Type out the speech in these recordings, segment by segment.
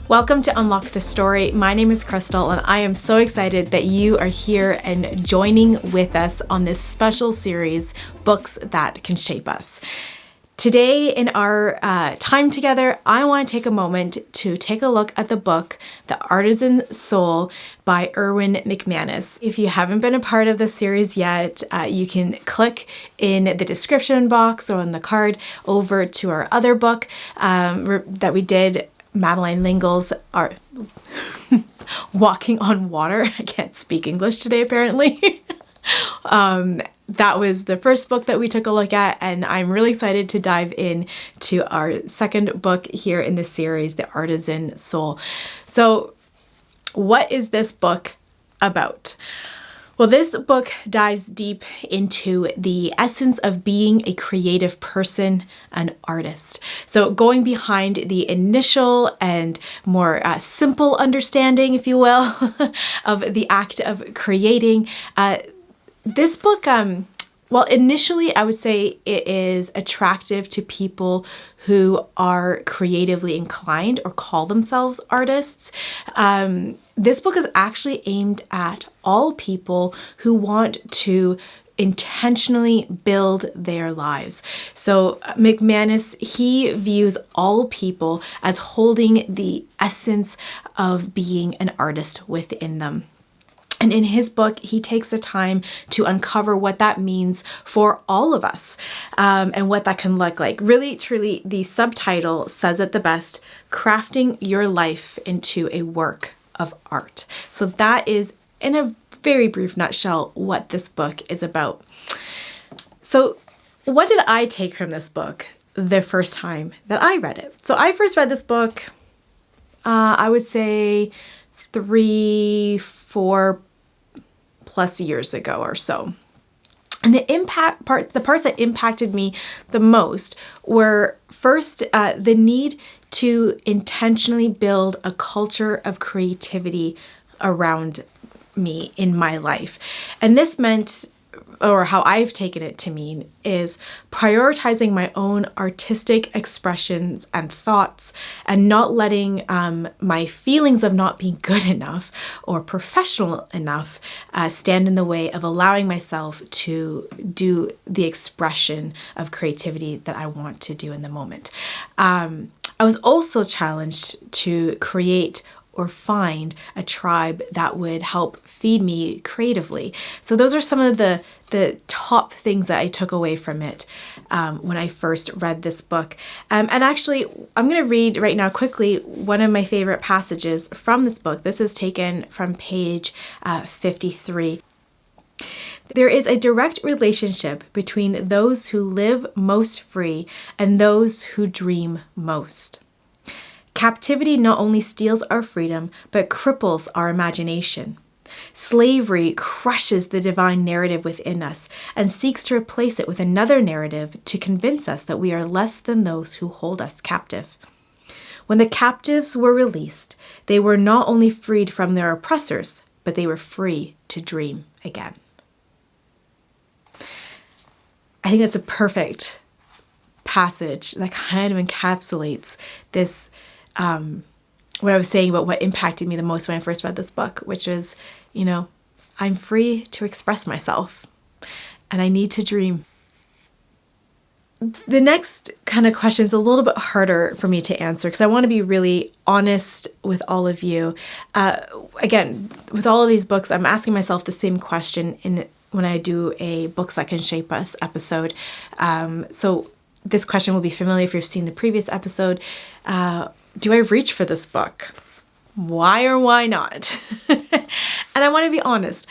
Welcome to Unlock the Story. My name is Krystle, and I am so excited that you are here and joining with us on this special series, Books That Can Shape Us. Today in our time together, I want to take a moment to take a look at the book, The Artisan Soul by Erwin McManus. If you haven't been a part of this series yet, you can click in the description box or on the card over to our other book that we did, Madeleine L'Engle's Walking on Water. I can't speak English today, apparently. That was the first book that we took a look at, and I'm really excited to dive in to our second book here in this series, The Artisan Soul. So, what is this book about? Well, this book dives deep into the essence of being a creative person, an artist. So going behind the initial and more simple understanding, if you will, of the act of creating. This book, well, initially I would say it is attractive to people who are creatively inclined or call themselves artists. This book is actually aimed at all people who want to intentionally build their lives. So McManus, he views all people as holding the essence of being an artist within them. And in his book, he takes the time to uncover what that means for all of us and what that can look like. Really, truly, the subtitle says it the best: crafting your life into a work of art. So that is, in a very brief nutshell, what this book is about. So what did I take from this book the first time that I read it? So I first read this book, I would say 3-4 plus years ago or so. And the parts that impacted me the most were first the need to intentionally build a culture of creativity around me in my life. And this meant, or how I've taken it to mean, is prioritizing my own artistic expressions and thoughts and not letting my feelings of not being good enough or professional enough stand in the way of allowing myself to do the expression of creativity that I want to do in the moment. I was also challenged to create or find a tribe that would help feed me creatively. So those are some of the top things that I took away from it when I first read this book. And actually, I'm going to read right now quickly one of my favorite passages from this book. This is taken from page 53. There is a direct relationship between those who live most free and those who dream most. Captivity not only steals our freedom, but cripples our imagination. Slavery crushes the divine narrative within us and seeks to replace it with another narrative to convince us that we are less than those who hold us captive. When the captives were released, they were not only freed from their oppressors, but they were free to dream again. I think that's a perfect passage that kind of encapsulates this, what I was saying about what impacted me the most when I first read this book, which is, I'm free to express myself and I need to dream. The next kind of question is a little bit harder for me to answer because I want to be really honest with all of you. Again, with all of these books, I'm asking myself the same question when I do a Books That Can Shape Us episode. So this question will be familiar if you've seen the previous episode. Do I reach for this book? Why or why not? And I want to be honest.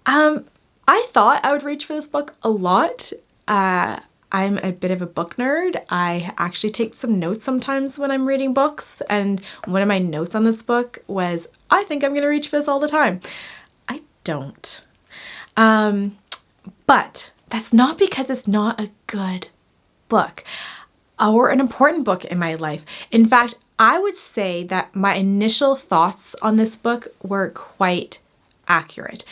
I thought I would reach for this book a lot. I'm a bit of a book nerd. I actually take some notes sometimes when I'm reading books. And one of my notes on this book was, I think I'm going to reach for this all the time. I don't. But that's not because it's not a good book or an important book in my life. In fact, I would say that my initial thoughts on this book were quite accurate.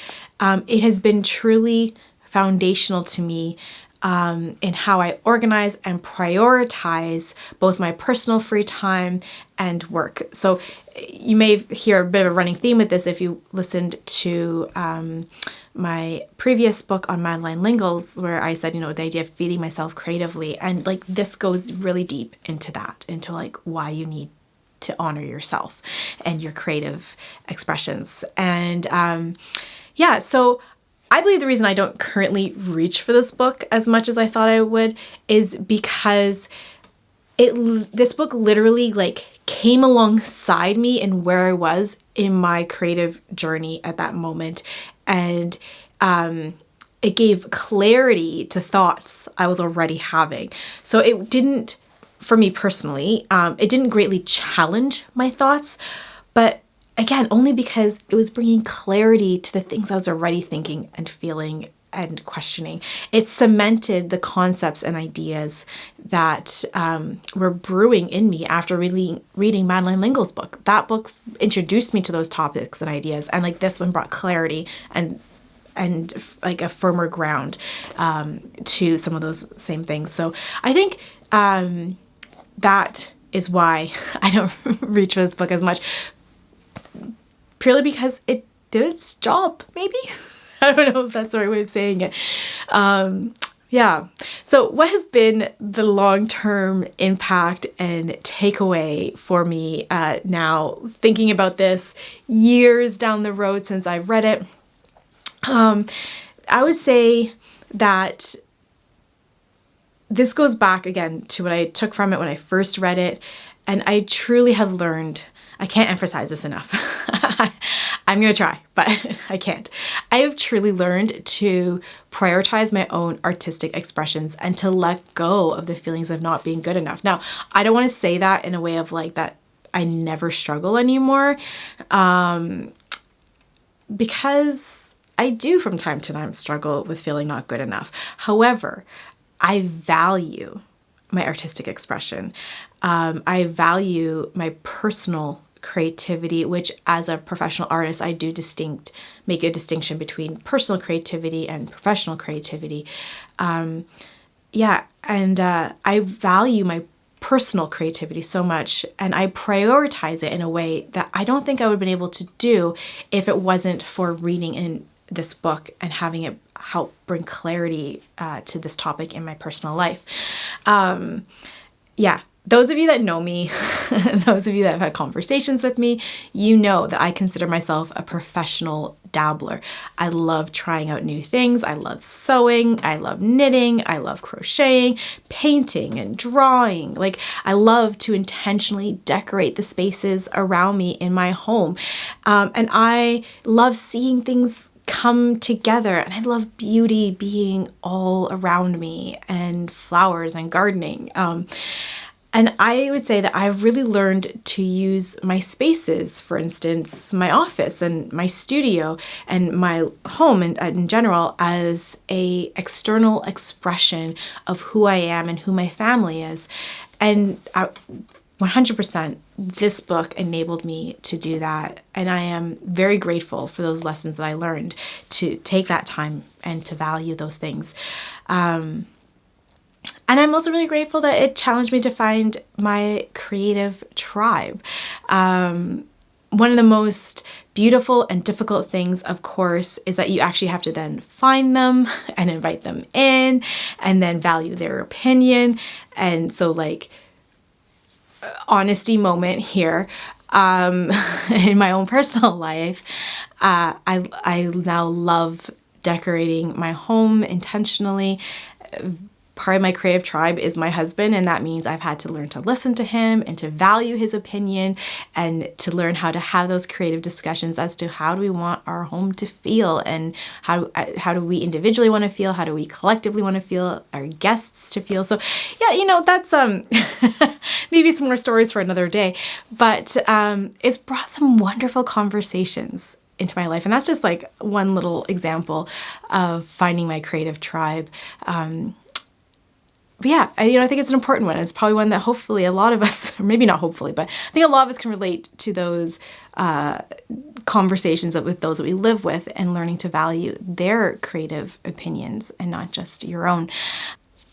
It has been truly foundational to me in how I organize and prioritize both my personal free time and work. So you may hear a bit of a running theme with this if you listened to my previous book on Madeline L'Ingles, where I said, the idea of feeding myself creatively. And like this goes really deep into that, into like why you need to honor yourself and your creative expressions. And so I believe the reason I don't currently reach for this book as much as I thought I would is because this book literally like came alongside me in where I was in my creative journey at that moment. And it gave clarity to thoughts I was already having. So it didn't, for me personally, it didn't greatly challenge my thoughts, but again, only because it was bringing clarity to the things I was already thinking and feeling and questioning. It cemented the concepts and ideas that were brewing in me after reading Madeline L'Ingles' book. That book introduced me to those topics and ideas, and like this one brought clarity and like a firmer ground to some of those same things. So I think that is why I don't reach for this book as much, purely because it did its job, maybe? I don't know if that's the right way of saying it. So what has been the long-term impact and takeaway for me now, thinking about this years down the road since I've read it? I would say that this goes back again to what I took from it when I first read it. And I truly have learned, I can't emphasize this enough. I'm going to try, but I can't. I have truly learned to prioritize my own artistic expressions and to let go of the feelings of not being good enough. Now, I don't want to say that in a way of like that I never struggle anymore, because I do from time to time struggle with feeling not good enough. However, I value my artistic expression. I value my personal creativity, which as a professional artist, I do make a distinction between personal creativity and professional creativity. I value my personal creativity so much, and I prioritize it in a way that I don't think I would have been able to do if it wasn't for reading in this book and having it help bring clarity to this topic in my personal life. Those of you that know me, those of you that have had conversations with me, you know that I consider myself a professional dabbler. I love trying out new things. I love sewing. I love knitting. I love crocheting, painting, and drawing. Like, I love to intentionally decorate the spaces around me in my home. And I love seeing things come together, and I love beauty being all around me, and flowers and gardening. And I would say that I've really learned to use my spaces, for instance, my office and my studio and my home in general, as a external expression of who I am and who my family is. And 100%, this book enabled me to do that. And I am very grateful for those lessons that I learned, to take that time and to value those things. And I'm also really grateful that it challenged me to find my creative tribe. One of the most beautiful and difficult things, of course, is that you actually have to then find them and invite them in and then value their opinion. And so, like, honesty moment here, in my own personal life, I now love decorating my home intentionally. Part of my creative tribe is my husband, and that means I've had to learn to listen to him and to value his opinion and to learn how to have those creative discussions as to how do we want our home to feel, and how do we individually want to feel, how do we collectively want to feel, our guests to feel. So yeah, that's maybe some more stories for another day, but it's brought some wonderful conversations into my life, and that's just like one little example of finding my creative tribe. But yeah, I think it's an important one. It's probably one that hopefully a lot of us, or maybe not hopefully, but I think a lot of us can relate to those conversations with those that we live with, and learning to value their creative opinions and not just your own.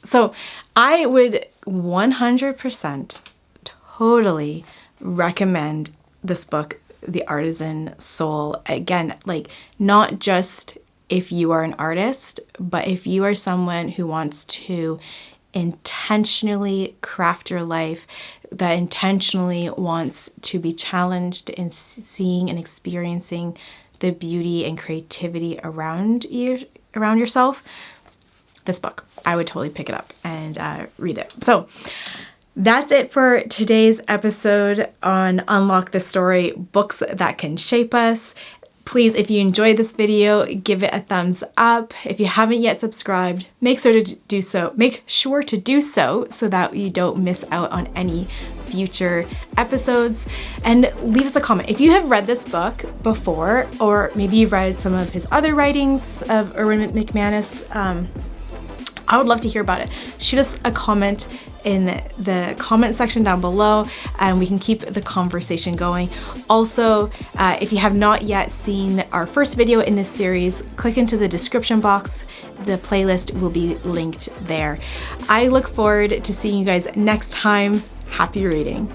So I would 100% totally recommend this book, The Artisan Soul. Again, like, not just if you are an artist, but if you are someone who wants to intentionally craft your life, that intentionally wants to be challenged in seeing and experiencing the beauty and creativity around you, around yourself, this book, I would totally pick it up and read it. So that's it for today's episode on Unlock the Story, books that can shape us. Please, if you enjoyed this video, give it a thumbs up. If you haven't yet subscribed, make sure to do so. Make sure to do so so that you don't miss out on any future episodes. And leave us a comment. If you have read this book before, or maybe you've read some of his other writings of Erwin McManus, I would love to hear about it. Shoot us a comment in the comment section down below, and we can keep the conversation going. Also, if you have not yet seen our first video in this series, click into the description box. The playlist will be linked there. I look forward to seeing you guys next time. Happy reading.